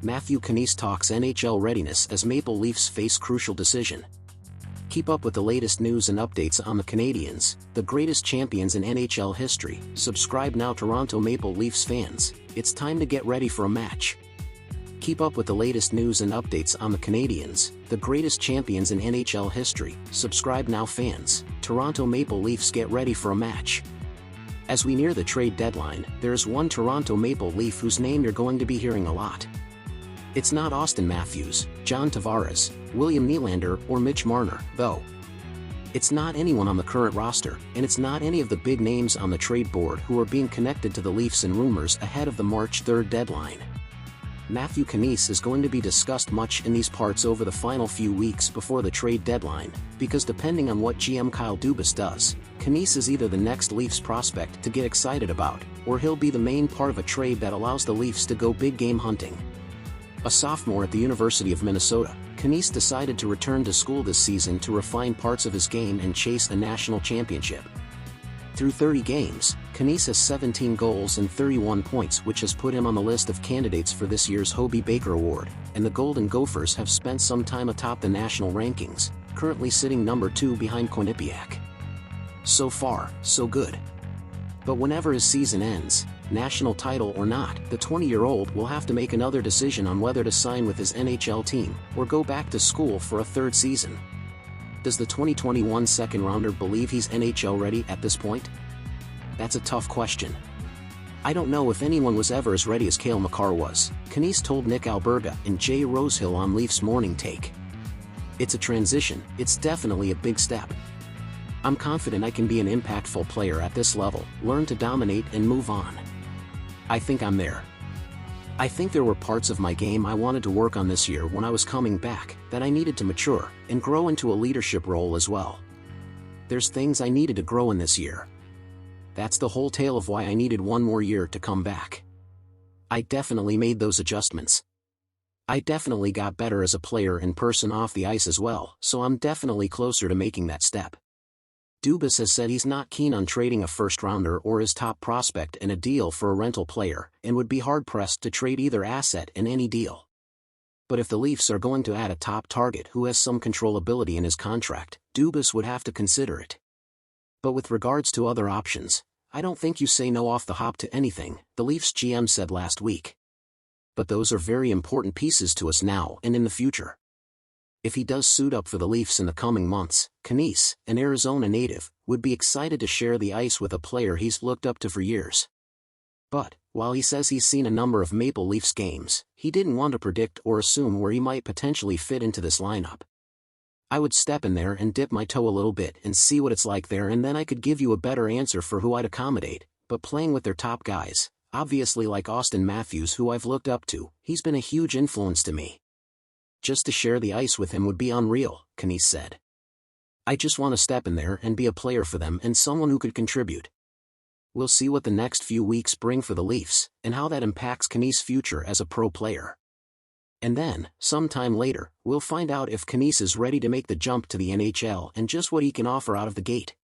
Matthew Knies talks NHL readiness as Maple Leafs face crucial decision. Keep up with the latest news and updates on the Canadiens, the greatest champions in NHL history. Subscribe now, Toronto Maple Leafs fans. It's time to get ready for a match. Keep up with the latest news and updates on the Canadiens, the greatest champions in NHL history. Subscribe now, fans. Toronto Maple Leafs get ready for a match. As we near the trade deadline, there is one Toronto Maple Leaf whose name you're going to be hearing a lot. It's not Auston Matthews, John Tavares, William Nylander, or Mitch Marner, though. It's not anyone on the current roster, and it's not any of the big names on the trade board who are being connected to the Leafs in rumors ahead of the March 3rd deadline. Matthew Knies is going to be discussed much in these parts over the final few weeks before the trade deadline, because depending on what GM Kyle Dubas does, Knies is either the next Leafs prospect to get excited about, or he'll be the main part of a trade that allows the Leafs to go big game hunting. A sophomore at the University of Minnesota, Knies decided to return to school this season to refine parts of his game and chase a national championship. Through 30 games, Knies has 17 goals and 31 points, which has put him on the list of candidates for this year's Hobey Baker Award, and the Golden Gophers have spent some time atop the national rankings, currently sitting number 2 behind Quinnipiac. So far, so good. But whenever his season ends, national title or not, the 20-year-old will have to make another decision on whether to sign with his NHL team or go back to school for a third season. Does the 2021 second-rounder believe he's NHL ready at this point? That's a tough question. I don't know if anyone was ever as ready as Cale Makar was, Knies told Nick Alberga and Jay Rosehill on Leafs Morning Take. It's a transition, it's definitely a big step. I'm confident I can be an impactful player at this level, learn to dominate and move on. I think I'm there. I think there were parts of my game I wanted to work on this year when I was coming back, that I needed to mature and grow into a leadership role as well. There's things I needed to grow in this year. That's the whole tale of why I needed one more year to come back. I definitely made those adjustments. I definitely got better as a player in person off the ice as well, so I'm definitely closer to making that step. Dubas has said he's not keen on trading a first-rounder or his top prospect in a deal for a rental player, and would be hard-pressed to trade either asset in any deal. But if the Leafs are going to add a top target who has some controllability in his contract, Dubas would have to consider it. But with regards to other options, I don't think you say no off the hop to anything, the Leafs GM said last week. But those are very important pieces to us now and in the future. If he does suit up for the Leafs in the coming months, Knies, an Arizona native, would be excited to share the ice with a player he's looked up to for years. But, while he says he's seen a number of Maple Leafs games, he didn't want to predict or assume where he might potentially fit into this lineup. I would step in there and dip my toe a little bit and see what it's like there, and then I could give you a better answer for who I'd accommodate, but playing with their top guys, obviously like Auston Matthews, who I've looked up to, he's been a huge influence to me. Just to share the ice with him would be unreal, Knies said. I just want to step in there and be a player for them and someone who could contribute. We'll see what the next few weeks bring for the Leafs, and how that impacts Knies' future as a pro player. And then, sometime later, we'll find out if Knies is ready to make the jump to the NHL and just what he can offer out of the gate.